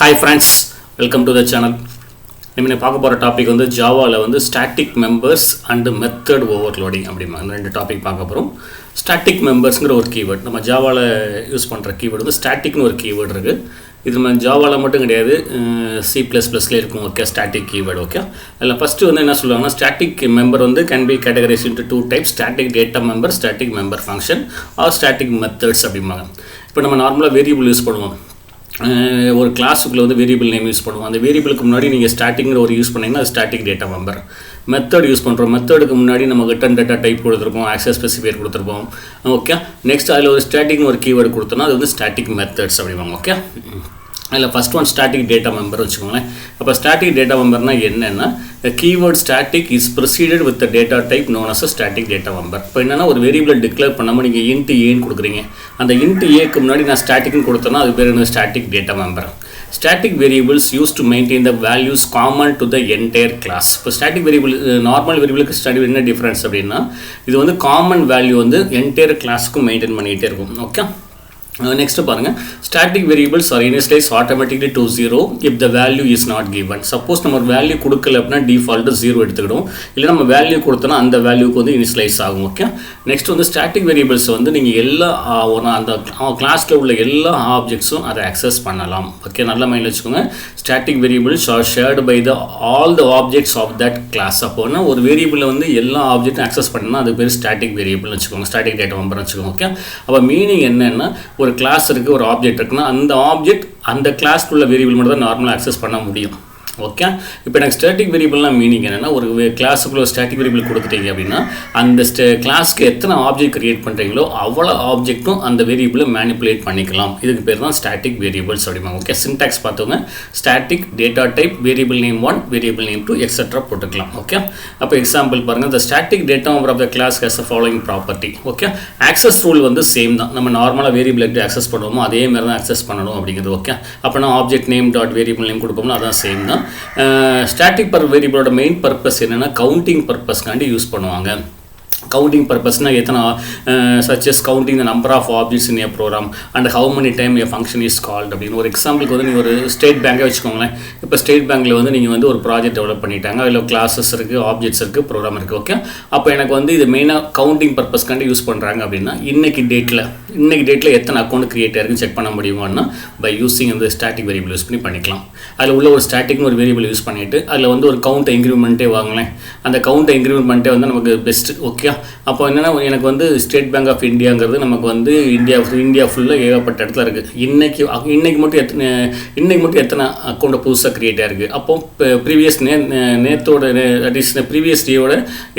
Hi friends, welcome to the channel. நம்ம பார்க்க போகிற டாபிக் வந்து ஜாவாவில் static members and method overloading அப்படிமா அந்த ரெண்டு டாபிக் பார்க்க போகிறோம். ஸ்டாட்டிக் மெம்பர்ஸ்ங்கிற ஒரு கீவேர்டு நம்ம ஜாவாவில் யூஸ் பண்ணுற கீவேர்டு ஸ்டாட்டிக்னு ஒரு கீவேர்டு இருக்குது. இது நம்ம ஜாவாவில் மட்டும் கிடையாது, C++ல இருக்கும். Okay, static keyword. ஓகே, அதில் ஃபஸ்ட்டு என்ன சொல்லுவாங்கன்னா, static member can be categorize into 2 types: static data member, static member function or static methods அப்படிம்பாங்க. இப்போ நம்ம நார்மலாக வேரியபிள் யூஸ் பண்ணுவோம். ஒரு கிளாஸுக்குள்ளே வேரியபிள் நேம் யூஸ் பண்ணுவோம். அந்த வேரியபிளுக்கு முன்னாடி நீங்கள் ஸ்டாட்டிங்கிற ஒரு யூஸ் பண்ணிங்கன்னா அது static data member. Method use பண்ணுறோம். மெத்தடுக்கு முன்னாடி நம்ம ரிட்டர்ன் டேட்டா டைப் கொடுத்துருப்போம், ஆக்சஸ் ஸ்பெசிஃபையர் கொடுத்துருப்போம். ஓகே, நெக்ஸ்ட் அதில் ஒரு ஸ்டாட்டிக்னு ஒரு கீவேர்டு கொடுத்தோன்னா அது ஸ்டாட்டிக் மெத்தட்ஸ் அப்படிவாங்க. ஓகே, அதில் first one static data member வச்சுக்கோங்களேன். அப்போ ஸ்டாட்டிக் டேட்டா மெம்பர்னால் என்னென்னா, keyword static is proceeded with data type known as static data member. இப்போ என்னென்னா, ஒரு வேரியபிளை டிக்ளேர் பண்ணாமல் நீங்கள் இன்ட் ஏன்னு கொடுக்குறீங்க. அந்த இன்ட் ஏக்கு முன்னாடி நான் ஸ்டாட்டிக்னு கொடுத்தேன்னா அது பேர் என்ன, static data member. Static variables used to maintain the values common to the entire class. இப்போ ஸ்டாட்டிக் வேரியபிள் நார்மல் வேரியபிளுக்கு ஸ்டாட்டிக் என்ன டிஃப்ரென்ஸ் அப்படின்னா, இது காமன் வேல்யூ என்டையர் கிளாஸுக்கும் மெயின்டைன் பண்ணிகிட்டே இருக்கும். ஓகே, நெக்ஸ்ட்டு பாருங்கள், static variables are initialize automatically to 0 if the value is not given. Suppose நம்ம ஒரு வேல்யூ கொடுக்கல அப்படின்னா டிஃபால்ட்டு 0 எடுத்துக்கிடும். இல்லை நம்ம வேல்யூ கொடுத்தோன்னா அந்த வேல்யூக்கு இனிஷியலைஸ் ஆகும். ஓகே, நெக்ஸ்ட் ஸ்டாட்டிக் வேரியபிள்ஸ் நீங்கள் எல்லா அந்த கிளாஸில் உள்ள எல்லா ஆப்ஜெக்ட்ஸும் அதை அக்சஸ் பண்ணலாம். ஓகே, நல்ல மைண்டில் வச்சுக்கோங்க. Static variables are shared by all the objects of that class. அப்போனா ஒரு வேரியபிளில் எல்லா ஆப்ஜெக்ட்டும் அக்சஸ் பண்ணால் அது பேர் ஸ்டாட்டிக் வேரியபிள்னு வச்சுக்கோங்க, ஸ்டாட்டிக் டேட்டா மெம்பர் வச்சுக்கோங்க. ஓகே, அப்போ மீனிங் என்னென்னா, ஒரு கிளாஸ் இருக்குது, ஒரு ஆப்ஜெக்ட் இருக்குன்னா அந்த ஆப்ஜெக்ட் அந்த கிளாஸ்க்குள்ள வேரியபிள் மட்டும் தான் நார்மலாக அக்சஸ் பண்ண முடியும். ஓகே, இப்போ எனக்கு ஸ்டாட்டிக் வேரியபிள்லாம் மீனிங் என்னென்னா, ஒரு கிளாஸுக்குள்ள ஸ்டாட்டிக் வேரியபிள் கொடுத்துட்டீங்க அப்படின்னா அந்த கிளாஸ்க்கு எத்தனை ஆப்ஜெக்ட் கிரியேட் பண்ணுறீங்களோ அவ்வளோ ஆப்ஜெக்ட்டும் அந்த வேரியபிளை மேனிப்புலேட் பண்ணிக்கலாம். இதுக்கு பேர் தான் ஸ்டாட்டிக் வேரியபிள்ஸ் அப்படிம்பாங்க. ஓகே, சின்டாக்ஸ் பார்த்தவங்க static data type variable name 1 variable name 2 etcetera போட்டுக்கலாம். ஓகே, அப்போ எக்ஸாம்பிள் பாருங்கள், the static data member of the class has the following property. Okay, access rule same தான். நம்ம நார்மலாக வேரியபிள் எப்படி அக்சஸ் பண்ணுவோமோ அதே மாதிரி தான் அக்சஸ் பண்ணணும் அப்படிங்கிறது. ஓகே, அப்போனா object name dot variable name கொடுப்போம்னா அதான் சேம் தான். ஸ்டாட்டிக் வேரியபிளோட மெயின் பர்பஸ் என்னென்னா, கவுண்டிங் பர்பஸ்க்காண்டி யூஸ் பண்ணுவாங்க. கவுண்டிங் பர்பஸ்னால் எத்தனை such as counting the number of objects in a program and how many time a function is called அப்படின்னு. ஒரு எக்ஸாம்பிளுக்கு நீங்கள் ஒரு ஸ்டேட் பேங்கை வச்சுக்கோங்களேன். இப்போ ஸ்டேட் பேங்க்கில் நீங்கள் ஒரு ப்ராஜெக்ட் டெவலப் பண்ணிட்டாங்க. அதில் கிளாஸஸ் இருக்குது, ஆப்ஜெக்ட்ஸ் இருக்குது, ப்ரோக்ராம் இருக்குது. ஓகே, அப்போ எனக்கு இது மெயினாக கவுண்டிங் பர்பஸ்க்காண்டி யூஸ் பண்ணுறாங்க அப்படின்னா, இன்றைக்கி டேட்டில் எத்தனை அக்கௌண்ட் கிரியேட் ஆகிருக்குன்னு செக் பண்ண முடியுமான்னா பை யூஸிங் அந்த ஸ்டாட்டிக் வேரியபிள் யூஸ் பண்ணிக்கலாம். அதில் உள்ள ஒரு ஸ்டாட்டிக்னு ஒரு வேரியபிள் யூஸ் பண்ணிவிட்டு அதில் ஒரு கவுண்ட் இன்க்ரிமெண்ட்டே வாங்கலேன். அந்த கவுண்ட் இன்க்ரிமெண்ட் பண்ணிட்டே நமக்கு பெஸ்ட். ஓகே, அப்போ என்னென்னா, எனக்கு ஸ்டேட் பேங்க் ஆஃப் இந்தியாங்கிறது நமக்கு இந்தியா ஃபுல்லாக ஏகப்பட்ட இடத்துல இருக்குது. இன்றைக்கி மட்டும் எத்தனை அக்கௌண்ட்டை புதுசாக க்ரியேட் ஆகிருக்கு. அப்போ ப்ரீவியஸ் ப்ரீவியஸ் டேயோட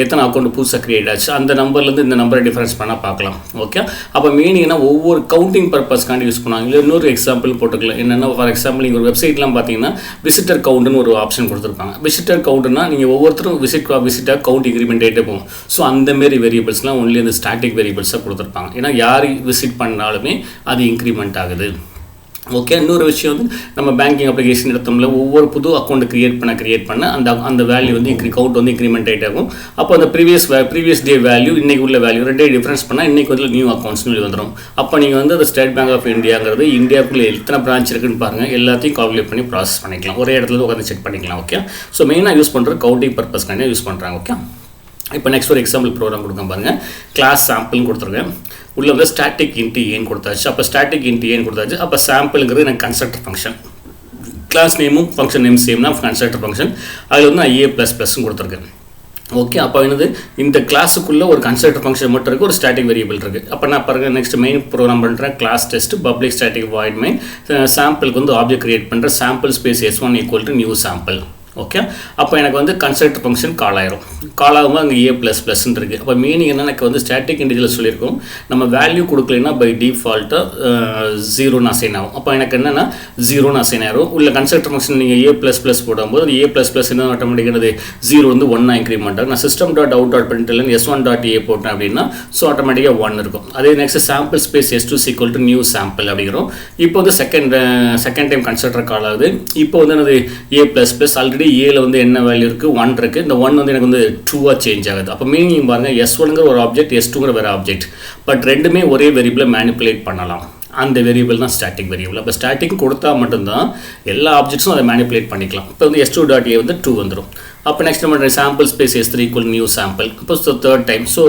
எத்தனை அக்கௌண்ட் புதுசாக க்ரியேட் ஆச்சு, அந்த நம்பர்லேருந்து இந்த நம்பரை டிஃபரன்ஸ் பண்ணால் பார்க்கலாம். ஓகே, அப்போ மீனிங்னா ஒவ்வொரு கவுண்டிங் பர்பஸ்க்காண்டி யூஸ் பண்ணுவாங்க. இல்லை இன்னொரு எக்ஸாம்பிள் போட்டுக்கலாம். என்னென்னா, ஃபார் எக்ஸாம்பிள் நீங்கள் ஒரு வெப்சைட்லாம் பார்த்தீங்கன்னா விசிட்டர் கவுண்ட்னு ஒரு ஆப்ஷன் கொடுத்துருப்பாங்க. விசிட்டர் கவுண்ட்னா நீங்கள் ஒவ்வொருத்தரும் விசிட்டாக கவுண்ட் இன்க்ரிமெண்ட் ஆகிட்டே போகும். ஸோ அந்தமாரி வேரியபிள்ஸ்லாம் ஒன்லி அந்த ஸ்டாட்டிக் வேரியபிள்ஸாக கொடுத்துருப்பாங்க. ஏன்னா யார் விசிட் பண்ணாலுமே அது இன்க்ரிமெண்ட் ஆகுது. ஓகே, இன்னொரு விஷயம் நம்ம பேங்கிங் அப்ளிகேஷன் எடுத்தோம்ல, ஒவ்வொரு புது அக்கௌண்ட் கிரியேட் பண்ண அந்த வேல்யூ கவுண்ட் இன்க்ரிமெண்ட் ஆகிட்டே ஆகும். அப்போ அந்த ப்ரீவியஸ் டே வேல்யூ இன்றைக்கி உள்ள வேல்யூ ரெண்டே டிஃப்ரென்ஸ் பண்ணால் இன்றைக்கி நியூ அக்கௌண்ட்ஸ்னு வந்துடும். அப்போ நீங்கள் அந்த ஸ்டேட் பேங்க் ஆஃப் இந்தியாங்கிறது இந்தியாவுக்குள்ளே எத்தனை பிரான்ச் இருக்குன்னு பாருங்கள், எல்லாத்தையும் கால்குலேட் பண்ணி ப்ராசஸ் பண்ணிக்கலாம். ஒரே இடத்துல உட்காந்து செக் பண்ணிக்கலாம். ஓகே, ஸோ மெயினாக யூஸ் பண்ணுறது கவுண்டிங் பர்பஸ்க்காண்டி யூஸ் பண்ணுறாங்க. ஓகே, இப்போ நெக்ஸ்ட் ஒரு எக்ஸாம்பிள் ப்ரோக்ராம் கொடுக்க பாருங்கள். கிளாஸ் சாம்பிள்னு கொடுத்துருக்கேன். உள்ள ஸ்டாட்டிக் இன்ட் ஏன்னு கொடுத்தாச்சு. அப்போ ஸ்டாட்டிக் இன்ட் ஏன்னு கொடுத்தாச்சு. அப்போ சாம்பிளுங்கிறது எனக்கு கன்ஸ்ட்ரக்டர் ஃபங்க்ஷன். கிளாஸ் நேமும் ஃபங்க்ஷன் நேம் சேம்னா கன்ஸ்ட்ரக்டர் ஃபங்க்ஷன். அதில் நான் A++ன்னு கொடுத்துருக்கேன். ஓகே, அப்போ இந்த கிளாஸுக்குள்ளே ஒரு கன்ஸ்ட்ரக்டர் ஃபங்க்ஷன் மட்டும் இருக்குது, ஒரு ஸ்டாட்டிக் வேரியபிள் இருக்குது. அப்போ நான் பாருங்கள், நெக்ஸ்ட் மெயின் ப்ரோக்ராம் பண்ணுறேன். Class test public static void main சாம்பிளுக்கு ஆப்ஜெக்ட் கிரியேட் பண்ணுறேன். Sample space S1 = new sample. Okay, அப்போ எனக்கு கன்ஸ்ட்ரக்டர் ஃபங்க்ஷன் கால் ஆயிரும். கால் ஆகும்போது அங்கே A++ன்னு இருக்குது. அப்போ மீனிங் என்ன, எனக்கு ஸ்டாட்டிக் இன்டிஜில் சொல்லியிருக்கோம், நம்ம வேல்யூ கொடுக்கலைன்னா பை டிஃபால்ட்டாக 0 அசைன் ஆகும். அப்போ எனக்கு என்னென்னா 0 அசைன் ஆகும். உள்ள கன்ஸ்ட்ரக்டர் ஃபங்க்ஷன் நீங்கள் A++ போடும்போது அது A++ என்ன ஆட்டோமேட்டிக்காக 0 1 இன்க்ரிமெண்ட் ஆகும். நான் system.out.println S1.a போட்டேன் அப்படின்னா ஸோ ஆட்டோமேட்டிக்காக 1 இருக்கும். அதே next sample space S2 = new sample அப்படிங்கிறோம். இப்போ செகண்ட் டைம் கன்ஸ்ட்ரக்டர் கால் ஆகுது. இப்போ என்னது A++ ஆல்ரெடி ஏல என்ன வேல்யூ இருக்குது, 1 இருக்குது. இந்த 1 எனக்கு ட்ரூவாக சேஞ்ச் ஆகுது. அப்போ மீனிங் பாருங்கள், S1ங்கிற ஒரு ஆப்ஜெக்ட், S2ங்கிற வேறு ஆப்ஜெக்ட், பட் ரெண்டுமே ஒரே வேரியபிளை மேனிப்புலேட் பண்ணலாம். அந்த வேரியபிள் தான் ஸ்டாட்டிக் வேரியபிள். அப்போ ஸ்டாட்டிக் கொடுத்தா மட்டும்தான் எல்லா ஆப்ஜெக்ட்ஸும் அதை மேனிப்புலேட் பண்ணிக்கலாம். இப்போ வந்து s2.a வந்து 2 வந்துடும். அப்போ நெக்ஸ்ட் நம்ம sample space s3 equal new sample. இப்போ தேர்ட் டைம் ஸோ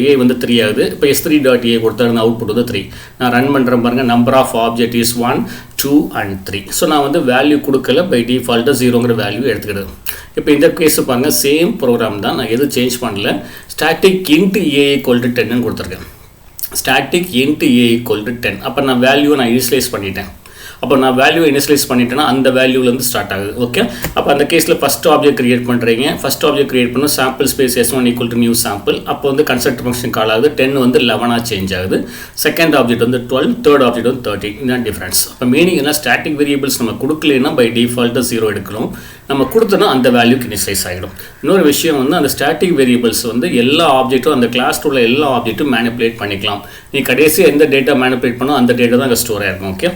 a வந்து 3 ஆகுது. இப்போ s3.a கொடுத்தா அவுட்புட் வந்து 3. நான் ரன் பண்ணுறேன் பாருங்கள், number of object is 1, 2 and 3. So நான் வந்து வேல்யூ கொடுக்கல, பை டிஃபால்ட்டாக 0ங்கிற வேல்யூ எடுத்துக்கிறது. இப்போ இந்த கேஸ் பாருங்கள், சேம் ப்ரோக்ராம் தான், நான் எதுவும் சேஞ்ச் பண்ணல. Static int a equal to 10 கொடுத்துருக்கேன். Static int a equal to 10. அப்போ நான் வேல்யூவை நான் இனிஷியலைஸ் பண்ணிட்டேன். அப்போ நான் வேல்யூ இனிஷியலைஸ் பண்ணிட்டேன்னா அந்த வேல்யூலேருந்து ஸ்டார்ட் ஆகுது. ஓகே, அப்போ அந்த கேஸில் ஃபஸ்ட் ஆப்ஜெக்ட் கிரியேட் பண்ணுறீங்க. ஃபஸ்ட் ஆப்ஜெக்ட் கிரியேட் பண்ணணும், sample space s1 equal to new sample. அப்போ வந்து கன்ஸ்ட்ரக்டர் ஃபங்க்ஷன் கால் ஆகுது. 10 வந்து 11 சேஞ்ச் ஆகுது. செகண்ட் ஆப்ஜெக்ட் வந்து 12, தேர்ட் ஆப்ஜெக்ட் வந்து 13. இதுதான் டிஃப்ரென்ஸ். அப்போ மீனிங் என்ன, ஸ்டாட்டிக் வேரியபிள்ஸ் நம்ம கொடுக்கலன்னா பை டிஃபால்ட்டாக 0 எடுக்கணும். நம்ம கொடுத்தோன்னா அந்த வேல்யூக்கு இனிஷியலைஸ் ஆகிடும். இன்னொரு விஷயம் வந்து அந்த ஸ்டாட்டிக் வேரியபிள்ஸ் வந்து எல்லா ஆப்ஜெக்ட்டும் அந்த கிளாஸில் உள்ள எல்லா ஆப்ஜெக்ட்டும் மேனிப்புலேட் பண்ணிக்கலாம். நீ கடைசியாக எந்த டேட்டா மேனிப்புலேட் பண்ணோ அந்த டேட்டா தான் அங்கே ஸ்டோர் ஆகிருக்கும். Okay,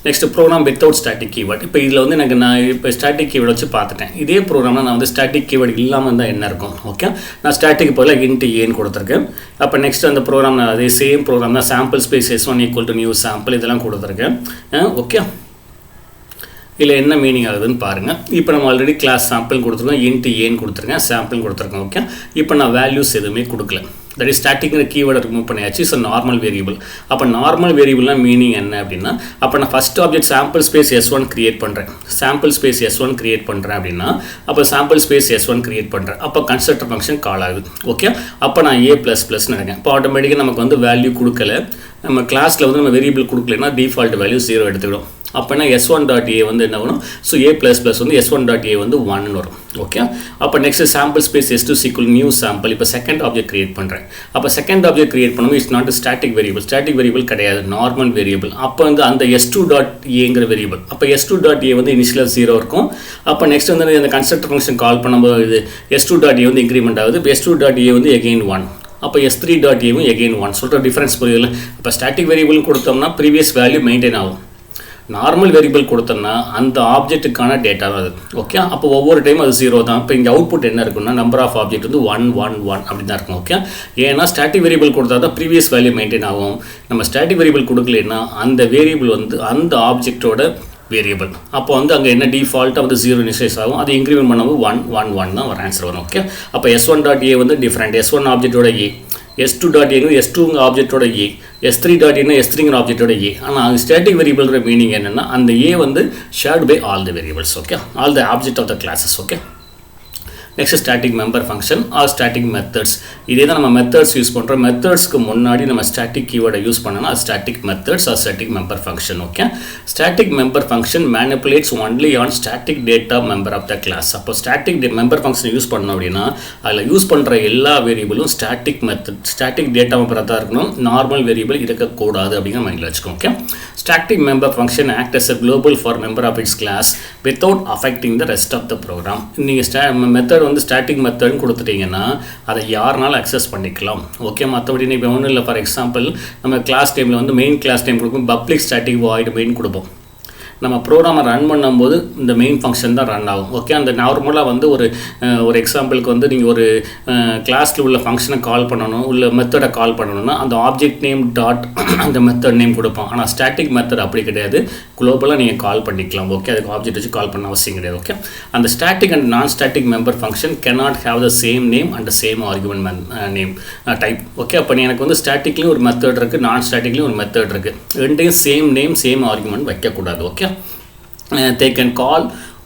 next program without static keyword. இப்போ இதில் வந்து நான் இப்போ ஸ்டாட்டிக் கீவேர்ட் வச்சு பார்த்துட்டேன். இதே ப்ரோக்ராமில் நான் வந்து ஸ்டாட்டிக் கீவேர்ட் இல்லாமல் தான் என்ன இருக்கும். ஓகே, நான் ஸ்டாட்டிக் போல் இன்ட் ஏன்னு கொடுத்துருக்கேன். அப்போ நெக்ஸ்ட் அந்த ப்ரோக்ராம் நான் அதே சேம் ப்ரோக்ராம் தான், sample space s1 equal to new sample இதெல்லாம் கொடுத்துருக்கேன். ஓகே, இதில் என்ன மீனிங் ஆகுதுன்னு பாருங்கள். இப்போ நம்ம ஆல்ரெடி கிளாஸ் சாம்பிள் கொடுத்துருக்கோம், இன்ட் ஏன்னு கொடுத்துருக்கேன், சாம்பிள் கொடுத்துருக்கோம். ஓகே, இப்போ நான் வேல்யூஸ் எதுவுமே கொடுக்கல. தட் இஸ் ஸ்டாட்டிக்ங்கிற கீவேர்டை ரிமூவ் பண்ணியாச்சு. So normal variable. அப்போ நார்மல் வேரியபிள்னா மீனிங் என்ன அப்படின்னா, அப்போ நான் first object sample space s1 create பண்ணுறேன். சாம்பிள் ஸ்பேஸ் s1 கிரியேட் பண்ணுறேன் அப்படின்னா அப்போ சாம்பிள் ஸ்பேஸ் s1 கிரியேட் பண்ணுறேன். அப்போ கன்ஸ்ட்ரக்டர் ஃபங்க்ஷன் கால் ஆகுது. ஓகே, அப்போ நான் a++ நினைக்கிறேன். இப்போ ஆட்டோமேட்டிக்காக நமக்கு வந்து வேல்யூ கொடுக்கல. நம்ம கிளாஸில் வந்து நம்ம வேரியபிள் கொடுக்கலன்னா டிஃபால்ட் வேல்யூ 0 எடுத்துக்கிடும். அப்போனா s1.a வந்து என்ன வரும், ஸோ a++ வந்து s1.a வந்து 1 வரும். ஓகே, அப்போ next sample space s2 equal new sample. இப்போ செகண்ட் ஆப்ஜெக்ட் கிரியேட் பண்ணுறேன். அப்போ செகண்ட் ஆப்ஜெக்ட் கிரியேட் பண்ணும்போது it's not static variable. Static variable கிடையாது, நார்மல் வேரியபிள். அப்போ வந்து அந்த s2.aங்கிற வேரியபிள். அப்போ s2.a வந்து இனிஷியலாக 0 இருக்கும். அப்போ நெக்ஸ்ட் வந்து அந்த கன்ஸ்ட்ரக்டர் ஃபங்க்ஷன் கால் பண்ணும்போது இது s2.a வந்து இன்க்ரிமெண்ட் ஆகுது. இப்போ s2.a வந்து எகெயின் 1. அப்போ s3.a எகெயின் 1. சொல்கிற டிஃப்ரென்ஸ் புரியல. இப்போ ஸ்டாட்டிக் வேரியபிள் கொடுத்தோம்னா ப்ரீவியஸ் வேல்யூ மெயின்டைன் ஆகும். நார்மல் வேரியபிள் கொடுத்தோம்னா அந்த ஆப்ஜெக்ட்டுக்கான டேட்டா தான் அது. ஓகே, அப்போ ஒவ்வொரு டைம் அது 0 தான். இப்போ இங்கே அவுட்புட் என்ன இருக்குன்னா நம்பர் ஆஃப் ஆப்ஜெக்ட் வந்து 1, 1, 1 அப்படி தான் இருக்கும். ஓகே, ஏன்னா ஸ்டாட்டிக் வேரியபிள் கொடுத்தா தான் ப்ரீவியஸ் வேல்யூ மெயின்டைன் ஆகும். நம்ம ஸ்டாட்டிக் வேரியபிள் கொடுக்கலன்னா அந்த வேரியபிள் வந்து அந்த ஆப்ஜெக்டோட வேரியபிள். அப்போ வந்து அங்கே என்ன டிஃபால்ட்டாக வந்து 0 இனிஷியலைஸ் ஆகும். அது இன்க்ரிமெண்ட் பண்ணும்போது 1, 1, 1 தான் ஒரு ஆன்சர் வரும். ஓகே, அப்போ s1.a வந்து டிஃப்ரெண்ட். s1 ஆப்ஜெக்டோட a, s2.a s2ங்கிற ஆப்ஜெக்டோட a, s3.a s3ங்கிற ஆப்ஜெக்டோட a. ஆனால் ஸ்டாட்டிக் வேரியபிள்ங்கிற மீனிங் என்னென்னா அந்த a வந்து shared by all the variables. Okay, all the object of the classes. Okay, next static member function or static methods. இதே தான் நம்ம மெத்தட்ஸ் யூஸ் பண்ணுறோம். மெத்தட்ஸ்க்கு முன்னாடி நம்ம ஸ்டாட்டிக் கீவேர்டை யூஸ் பண்ணோம்னா static methods or static member function. Okay, static member function manipulates only on static data member of the class. அப்போ ஸ்டாட்டிக் மெம்பர் ஃபங்க்ஷன் யூஸ் பண்ணோம் அப்படின்னா அதில் யூஸ் பண்ணுற எல்லா வேரியபிளும் ஸ்டாட்டிக் மெத்தட் ஸ்டாட்டிக் டேட்டா மெம்பராக தான் இருக்கணும். நார்மல் வேரியபிள் இருக்கக்கூடாது அப்படிங்கிற மைண்டில் வச்சுக்கோங்க. Okay, static member function act as a global for member of its class without affecting the rest of the program. நீங்கள் மெத்தட் வந்து ஸ்டாட்டிக் மெத்தட்னு கொடுத்துட்டீங்கன்னா அதை யாருனாலும் அக்சஸ் பண்ணிக்கலாம். ஓகே, மற்றபடி இப்போ ஒன்றும் இல்லை. ஃபார் எக்ஸாம்பிள் நம்ம கிளாஸ் டைமில் வந்து மெயின் கிளாஸ் டைம் கொடுப்போம், பப்ளிக் ஸ்டாட்டிக் வாய்ட் மெயின் கொடுப்போம். நம்ம ப்ரோக்ராமை ரன் பண்ணும்போது இந்த மெயின் ஃபங்க்ஷன் தான் ரன் ஆகும். ஓகே, அந்த நார்மலாக வந்து ஒரு எக்ஸாம்பிளுக்கு வந்து நீங்கள் ஒரு கிளாஸில் உள்ள ஃபங்க்ஷனை கால் பண்ணணும், உள்ள மெத்தடை கால் பண்ணணும்னா அந்த ஆப்ஜெக்ட் நேம் டாட் அந்த மெத்தட் நேம் கொடுப்போம். ஆனால் ஸ்டாட்டிக் மெத்தட் அப்படி கிடையாது, குளோபலாக நீங்கள் கால் பண்ணிக்கலாம். ஓகே, அதுக்கு ஆப்ஜெக்ட் வச்சு கால் பண்ண அவசியம் கிடையாது. ஓகே, அந்த ஸ்டாட்டிக் அண்ட் நான் static member function cannot have the same name and the same argument name type. Okay, அப்போ எனக்கு வந்து ஸ்டாட்டிக்லேயும் ஒரு மெத்தட் இருக்குது, நான் ஸ்டாட்டிக்லேயும் ஒரு மெத்தட் இருக்குது. ரெண்டையும் சேம் நேம் சேம் ஆர்குமெண்ட் வைக்கக்கூடாது. Okay, they can call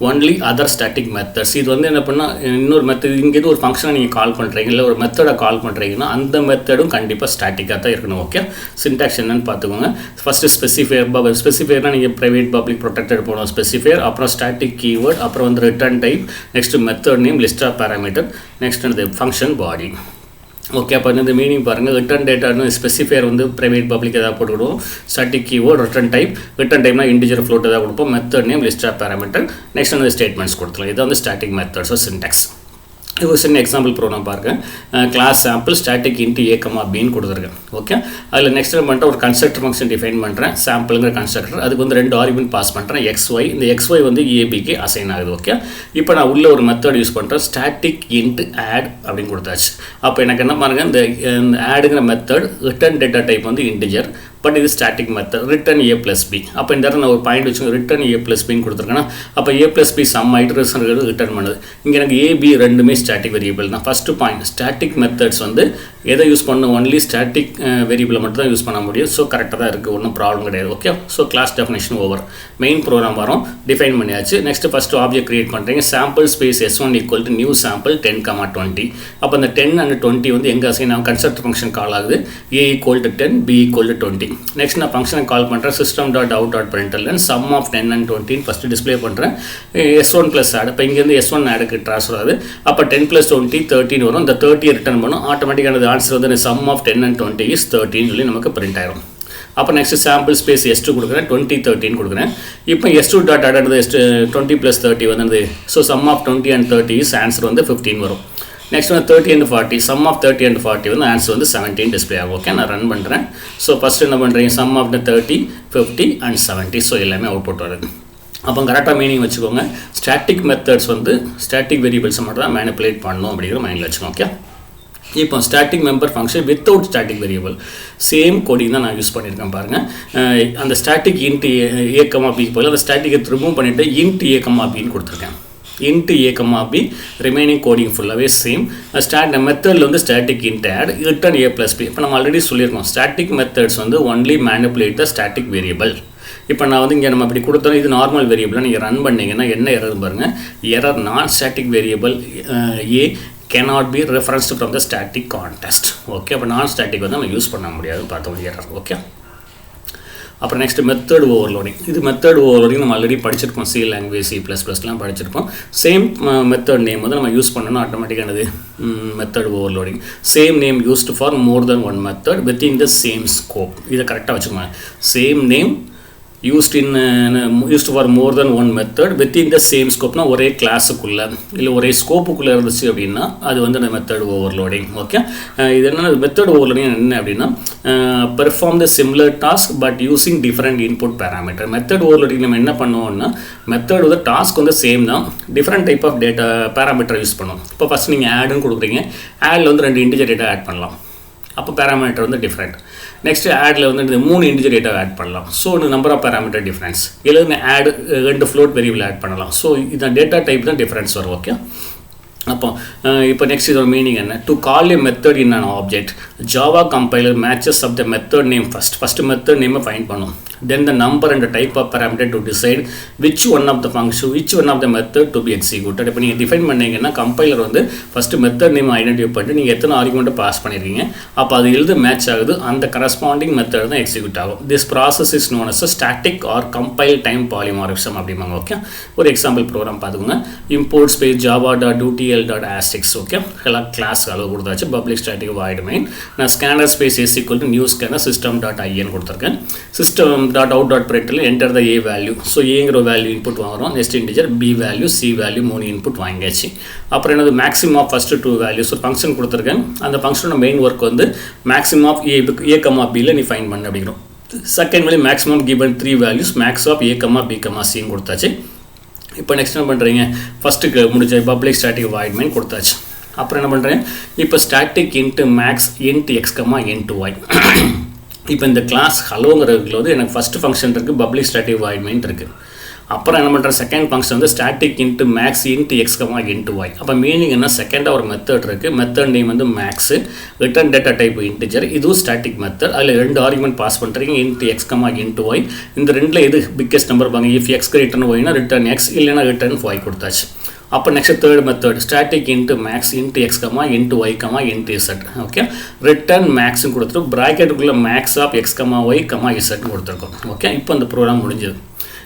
only other static methods. இது வந்து என்ன பண்ணால் இன்னொரு மெத்தட் இங்கே ஒரு ஃபங்க்ஷனை நீங்கள் கால் பண்ணுறீங்க இல்லை ஒரு மெத்தடை கால் பண்ணுறீங்கன்னா அந்த மெத்தடும் கண்டிப்பாக ஸ்டாட்டிக்காக தான் இருக்கணும். ஓகே, சின்டாக்ஸ் என்னன்னு பார்த்துக்கோங்க. ஃபஸ்ட்டு ஸ்பெசிஃபையர்னால் நீங்கள் ப்ரைவேட் பப்ளிக் ப்ரொடெக்டட் போகணும். ஸ்பெசிஃபையர், அப்புறம் ஸ்டாட்டிக் கீவேர்ட், அப்புறம் வந்து return type, next method name, list of parameter, next அந்த ஃபங்க்ஷன் பாடி. ஓகே, அப்போ இந்த மீனிங் பாருங்கள். ரிட்டர்ன் டேட்டான்னு ஸ்பெசிஃபையர் வந்து ப்ரைவேட் பப்ளிக் எதாவது போட்டுக்கிடுவோம். ஸ்டாட்டிக் கீவேர்ட், ரிட்டர்ன் டைப்னா இன்டிஜர் ஃப்ளோட் எதாவது கொடுப்போம். Method name, list of parameter, next வந்து ஸ்டேட்மெண்ட்ஸ் கொடுத்துலாம். இதை வந்து ஸ்டாட்டிக் மெத்தட்ஸ் சின்டாக்ஸ். இது ஒரு சின்ன எக்ஸாம்பிள் ப்ரோக்ராம் பாருங்கள். Class sample static into a, bன்னு கொடுத்துருக்கேன். ஓகே, அதில் நெக்ஸ்ட் பண்ணிட்டு ஒரு கன்ஸ்ட்ரக்டர் ஃபங்க்ஷன் டிஃபைன் பண்ணுறேன். சாம்பிளுங்கிற கன்ஸ்ட்ரக்டர், அதுக்கு வந்து 2 ஆர்குமெண்ட் பாஸ் பண்ணுறேன், xy. இந்த xy வந்து abக்கு அசைன் ஆகுது. ஓகே, இப்போ நான் உள்ள ஒரு மெத்தட் யூஸ் பண்ணுறேன், ஸ்டாட்டிக் இன்ட்டு ஆட் அப்படின்னு கொடுத்தாச்சு. அப்போ எனக்கு என்ன பாருங்கள், இந்த ஆடுங்கிற மெத்தட் ரிட்டர்ன் டேட்டா டைப் வந்து இன்டிஜர், பட் இது ஸ்டாட்டிக் மெத்தட் ரிட்டர்ன் ஏ ப்ளஸ் பி. அப்போ இந்த இடத்துல நான் ஒரு பாயிண்ட் வச்சுக்கோங்க, ரிட்டர்ன் ஏ ப்ளஸ் பின்னு கொடுத்துருக்கேன்னா அப்போ ஏ ப்ளஸ் பி சம் ஆகிட்டு ரிசல்ட் ரிட்டர்ன் பண்ணுது. இங்கே எனக்கு ஏபி ரெண்டுமே ஸ்டாட்டிக் வேரியபிள் தான். ஃபஸ்ட்டு பாயிண்ட், ஸ்டாட்டிக் மெத்தட்ஸ் வந்து எதை யூஸ் பண்ணணும், ஒன்லி ஸ்டாட்டிக் வேரியபிளை மட்டும் தான் யூஸ் பண்ண முடியும். ஸோ கரெக்டாக தான் இருக்குது, ஒன்றும் ப்ராப்ளம் கிடையாது. Okay, so class definition over. Main program வரும், டிஃபைன் பண்ணியாச்சு. நெக்ஸ்ட் ஃபஸ்ட்டு ஆப்ஜெக்ட் கிரியேட் பண்ணுறீங்க. Sample space S1 equal to new sample 10,20. அப்போ அந்த 10 and 20 வந்து எங்கே அசைன் ஆகும், கன்ஸ்ட்ரக்டர் ஃபங்க்ஷன் கால் ஆகுது. A equal to 10, B equal to 20. Next நான் ஃபங்க்ஷனை கால் பண்ணுறேன், system.out.println sum of 10 and 20 first display பண்ணுறேன். S1 ப்ளஸ் ஆட், இப்போ இங்கேருந்து S1 ஆடுக்கு ட்ரான்ஸ்ஃபர் ஆகுது. அப்போ 10 + 20 13 வரும். இந்த 30 ரிட்டர்ன் பண்ணும். ஆட்டோமேட்டிக்கான ஆன்சர் வந்து sum of 10 and 20 is 13 சொல்லி நமக்கு பிரிண்ட் ஆயிரும். அப்போ நெக்ஸ்ட் சாம்பிள் ஸ்பேஸ் S2 கொடுக்குறேன், 20 13 கொடுக்குறேன். இப்போ S2 டாட் ஆட் 20 + 30 வந்து so sum of 20 and 30 is answer வந்து 15 வரும். நெக்ஸ்ட் வந்து 30 and 40, sum of 30 and 40 வந்து ஆன்சர் வந்து 17 டிஸ்பிளே ஆகும். ஓகே, நான் ரன் பண்ணுறேன். ஸோ ஃபஸ்ட்டு என்ன பண்ணுறீங்க, sum of the 30 50 and 70. So எல்லாமே அவுட்புட் வருது. அப்போ கரெக்டாக மீனிங் வச்சுக்கோங்க, ஸ்டாட்டிக் மெத்தட்ஸ் வந்து ஸ்டாட்டிக் வேரியபிள்ஸை மட்டும் தான் மேனிப்புலேட் பண்ணணும் அப்படிங்கிற மைண்டில் வச்சுக்கோங்க. ஓகே, இப்போ static member function without static variable same coding தான் நான் யூஸ் பண்ணியிருக்கேன் பாருங்கள். அந்த ஸ்டாட்டிக் இன்ட் ஏ கமா பி போல் அந்த ஸ்டாட்டிக்கை ரிமூவ் பண்ணிவிட்டு இன்ட் ஏ கமா பின்னு கொடுத்துருக்கேன். இன்ட் ஏ கமா பி ரிமைனிங் கோடிங் ஃபுல்லாகவே சேம். மெத்தடில் வந்து ஸ்டாட்டிக் இன்ட் ஆட் ரிட்டர்ன் ஏ ப்ளஸ் பி. இப்போ நம்ம ஆல்ரெடி சொல்லியிருக்கோம், ஸ்டாட்டிக் மெத்தட்ஸ் வந்து only manipulate the static variable. இப்போ நான் வந்து இங்கே நம்ம இப்படி கொடுத்தோம், இது நார்மல் வேரியபிளாக நீங்கள் ரன் பண்ணிங்கன்னா என்ன எரர் பாருங்கள், எரர் நான் static variable a cannot be referenced from the static context. Okay, அப்போ நான் ஸ்டாட்டிக் வந்து நம்ம யூஸ் பண்ண முடியாது பார்த்தோம் எரர். ஓகே, அப்புறம் நெக்ஸ்ட் மெத்தட் ஓவர்லோடிங். இது மெத்தட் ஓவர்லோடிங் நம்ம ஆல்ரெடி படிச்சிருப்போம், சி லாங்குவேஜ் C++லாம் படிச்சிருப்போம். சேம் மெத்தட் நேம் வந்து நம்ம யூஸ் பண்ணணும் ஆட்டோமேட்டிக்கானது method overloading. Same name used for more than one method within the same scope. இதை கரெக்டாக வச்சுக்கோங்க. Same name used for more than one method within the same scope. na ஒரே கிளாஸுக்குள்ளே இல்லை ஒரே ஸ்கோப்புக்குள்ளே இருந்துச்சு அப்படின்னா அது வந்து அந்த மெத்தட் ஓவர்லோடிங். ஓகே, இது என்ன மெத்தட் ஓவர்லோடிங் என்ன அப்படின்னா perform the similar task but using different input parameter. Method overloading நம்ம என்ன பண்ணுவோம்னா மெத்தட் வந்து டாஸ்க் வந்து சேம் தான், different type of data parameter use பண்ணுவோம். இப்போ ஃபஸ்ட் நீங்கள் ஆடுன்னு கொடுக்குறீங்க, ஆடில் வந்து 2 இன்டிஜர் டேட்டா ஆட் பண்ணலாம், அப்போ பேராமீட்டர் வந்து டிஃப்ரெண்ட். நெக்ஸ்ட்டு ஆடில் வந்து 3 இன்டிஜர் டேட்டா ஆட் பண்ணலாம், so number of parameter difference. இல்லை ஆட் 2 ஃப்ளோட் வேரியபிள் ஆட் பண்ணலாம், ஸோ இந்த டேட்டா டைப் தான் டிஃப்ரென்ஸ் வரும். ஓகே, அப்போ இப்போ நெக்ஸ்ட் இதோட மீனிங் என்ன, to call a method in an object Java compiler matches of the method name first method நேமை ஃபைண்ட் பண்ணும், then the number and the type of parameter to decide which one of the function, which one of the method to be executed. இப்போ நீங்கள் define பண்ணீங்கன்னா compiler வந்து first method name identify பண்ணிட்டு நீங்கள் எத்தனை ஆர்குமெண்ட்டை pass பண்ணியிருக்கீங்க, அப்போ அது எழுது மேட்ச் ஆகுது, அந்த கரஸ்பாண்டிங் மெத்தட் தான் எக்ஸிக்யூட் ஆகும். This process is known as static or compile time polymorphism அப்படிம்பாங்க. ஓகே, ஒரு எக்ஸாம்பிள் ப்ரோக்ராம் பார்த்துக்கோங்க. Import space java.utl.asterisk. ஓகே, எல்லாம் கிளாஸ் அளவு கொடுத்தாச்சு. Public static void main. நான் scanner space S equal to new scanner system.in கொடுத்துருக்கேன். system.out.println enter the a value. So ஏங்கிற value input வாங்குறோம். Next integer b value c value 3 input வாங்கியாச்சு. அப்புறம் என்னது மேக்ஸிமம் ஆஃப் ஃபஸ்ட்டு 2 வேல்யூஸ் ஒரு function கொடுத்துருக்கேன். அந்த ஃபங்க்ஷனோட மெயின் ஒர்க் வந்து மேக்ஸிமம் ஆஃப் a கமா பியில் நீ ஃபைன் பண்ண அப்படிங்கிறோம். Second value maximum given 3 values max of a comma b comma சின்னு கொடுத்தாச்சு. இப்போ நெக்ஸ்ட் என்ன பண்ணுறீங்க, ஃபஸ்ட்டுக்கு முடிச்ச பப்ளிக் ஸ்டாட்டிக் வாய்ட் மெயின் கொடுத்தாச்சு. அப்புறம் என்ன பண்ணுறேன், இப்போ static int max int x comma int y. இப்போ இந்த கிளாஸ் ஹலோங்கிறதுல வந்து எனக்கு ஃபஸ்ட்டு ஃபங்க்ஷன் இருக்குது, பப்ளிக் ஸ்டாட்டிக் வாய்ட் மெயின் இருக்குது. அப்புறம் என்ன பண்ணுறேன், செகண்ட் ஃபங்க்ஷன் வந்து static int max int x comma int y. அப்போ மீனிங் என்ன, செகண்டாக ஒரு மெத்தட் இருக்குது, மெத்தட் நேம் வந்து max, return data type integer, இதுவும் ஸ்டாட்டிக் மெத்தட். அதில் 2 ஆர்குமெண்ட் பாஸ் பண்ணுறீங்க, int x comma int y. இந்த ரெண்டில் எது பிக்கஸ்ட் நம்பர் பாங்க, இஃப் எக்ஸ்க்கு ரிட்டர்ன் ஒய்னா ரிட்டர்ன் எக்ஸ், இல்லைனா ரிட்டர்ன் ஒய் கொடுத்தாச்சு. அப்போ next third method static int max int x comma int y comma int z. Okay, return மேக்ஸ்ன்னு கொடுத்துட்டு ப்ராக்கெட்டுக்குள்ளே max of x comma y comma இசட்னு கொடுத்துருக்கோம். ஓகே, இப்போ இந்த ப்ரோக்ராம் முடிஞ்சது.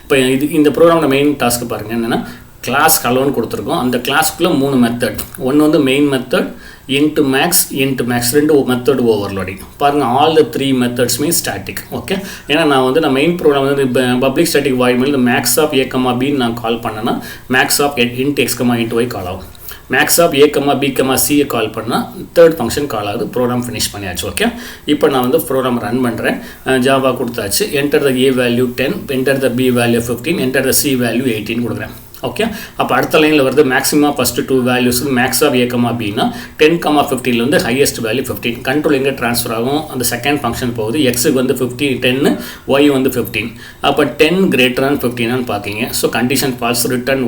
இப்போ இந்த ப்ரோக்ராமோட மெயின் டாஸ்க்கு பாருங்கள் என்னென்னா, கிளாஸ் ஹலோன்னு கொடுத்துருக்கோம். அந்த கிளாஸ்க்குள்ளே 3 மெத்தட், ஒன்று வந்து main method, int max 2 method overloading. பாருங்கள், all the 3 methods mean static. Okay, ஏன்னா நான் மெயின் ப்ரோக்ராம் வந்து public static void main max of a comma பின்னு நான் கால் பண்ணேன்னா max of int x comma int y call ஆகும். Max of a comma b comma சியை call பண்ணால் third function கால் ஆகுது. ப்ரோக்ராம் ஃபினிஷ் பண்ணியாச்சு. ஓகே, இப்போ நான் வந்து ப்ரோக்ராம் ரன் பண்ணுறேன். ஜாவா கொடுத்தாச்சு. Enter the a value 10, enter the b value 15, enter the c value 18 கொடுக்குறேன். ஓகே. அப்போ அடுத்த லைனில் வருது maximum first 2 values max of A comma பின்னா 10,15 வந்து ஹையஸ்ட் வேல்யூ 15. கண்ட்ரோல் எங்கே ட்ரான்ஸ்ஃபர் ஆகும், அந்த செகண்ட் ஃபங்க்ஷன் போகுது. எக்ஸுக்கு வந்து 10, ஒய் வந்து 15. அப்போ 10 greater than 15 பார்க்கிங்க. So condition false. ரிட்டர்ன்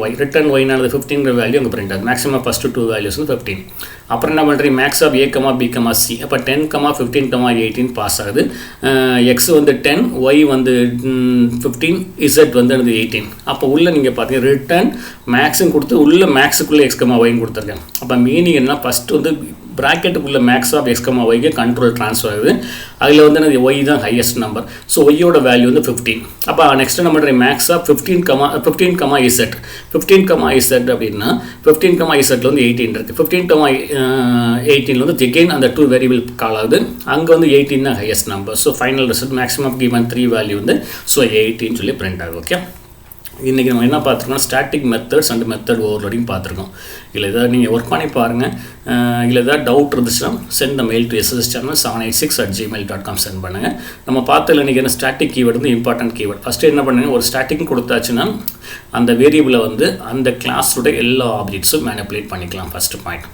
ஒய்னானது 15 வேல்யூ அங்கே பிரிண்ட் ஆகுது. மேக்ஸிமம் ஃபஸ்ட்டு 2 வேல்யூஸ் வந்து 15. அப்புறம் என்ன பண்ணுறீங்க, max of A comma B comma C. அப்போ 10,15,18 பாஸ் ஆகுது. எக்ஸ் வந்து 10, ஒய் வந்து 15, இசட் வந்து 18. அப்போ உள்ள நீங்கள் பார்த்தீங்கன்னா ரிட்டர்ன் மேக்ஸும் கொடுத்து உள்ள மேக்ஸுக்குள்ளே எக்ஸ் கமா ஒய்ன்னு கொடுத்துருக்கேன். அப்போ மீனிங் என்ன, ஃபஸ்ட்டு வந்து ப்ராக்கெட்டுக்குள்ளே மேக்ஸ் ஆஃப் எக்ஸ் கமா ஒய்க்கு கண்ட்ரோல் ட்ரான்ஸ்ஃபர் ஆகுது. அதில் வந்து ஒய் தான் ஹையஸ்ட் நம்பர். ஸோ ஒய்யோட வேல்யூ வந்து 15. அப்போ நெக்ஸ்ட் என்ன பண்ணுறேன், மேக்ஸ் ஆஃப் 15, இசட். 15, இசட் அப்படின்னா 15, இசட்டில் வந்து 18 இருக்குது. 15, வந்து திகெயின் அந்த 2 வேரியபிள் கால் ஆகுது. அங்கே வந்து 18 தான் highest number. So final result maximum given 3 value வந்து ஸோ 18 சொல்லி பிரிண்ட் ஆகுது. ஓகே. இன்றைக்கி நம்ம என்ன பார்த்துருக்கோம், static methods and method overloading பார்த்துருக்கோம். இல்லை ஏதாவது நீங்கள் ஒர்க் பண்ணி பாருங்கள். இல்லை ஏதாவது டவுட் இருந்துச்சுன்னா send the mail to SSS channel 786@gmail.com send பண்ணுங்கள். நம்ம பார்த்ததில் இன்றைக்கி என்ன ஸ்டாட்டிக் கீவேர்டு வந்து இம்பார்ட்டன்ட் கீவேர்டு. ஃபஸ்ட்டு என்ன பண்ணுங்கள், ஒரு ஸ்டாட்டிக் கொடுத்தாச்சுன்னா அந்த வேரியபிளை வந்து அந்த கிளாஸோட எல்லா ஆப்ஜெக்ட்ஸும் மேனிப்புலேட் பண்ணிக்கலாம். First point.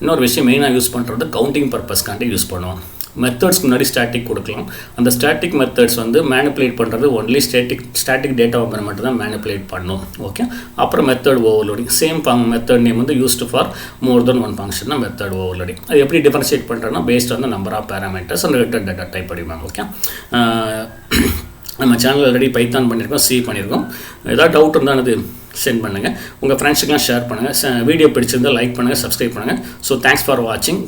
இன்னொரு விஷயம் மெயினாக யூஸ் பண்ணுறது கவுண்டிங் பர்பஸ்க்காண்டி யூஸ் பண்ணுவோம். மெத்தட்ஸ்க்கு முன்னாடி ஸ்டாட்டிக் கொடுக்கலாம். அந்த ஸ்டாட்டிக் மெத்தட்ஸ் வந்து மேனிப்புலேட் பண்ணுறது ஒன்லி ஸ்டாட்டிக் டேட்டாவை மட்டும் தான் மேனிப்புலேட் பண்ணும். ஓகே. அப்புறம் method overloading same method name வந்து used for more than one function தான் மெத்தட் ஓவர்லோடிங். அது எப்படி டிஃபரன்ஷியேட் பண்ணுறோன்னா based on the number of parameters and return data type படிப்பாங்க. ஓகே. நம்ம சேனல் ஆல்ரெடி பைத்தான் பண்ணியிருக்கோம், சி பண்ணியிருக்கோம். ஏதாவது டவுட் இருந்தால் அது சென்ட் பண்ணுங்கள். உங்கள் ஃப்ரெண்ட்ஸுக்கெலாம் ஷேர் பண்ணுங்கள். வீடியோ பிடிச்சிருந்தால் லைக் பண்ணுங்கள், சப்ஸ்கிரைப் பண்ணுங்கள். ஸோ தேங்க்ஸ் ஃபார் வாட்சிங்.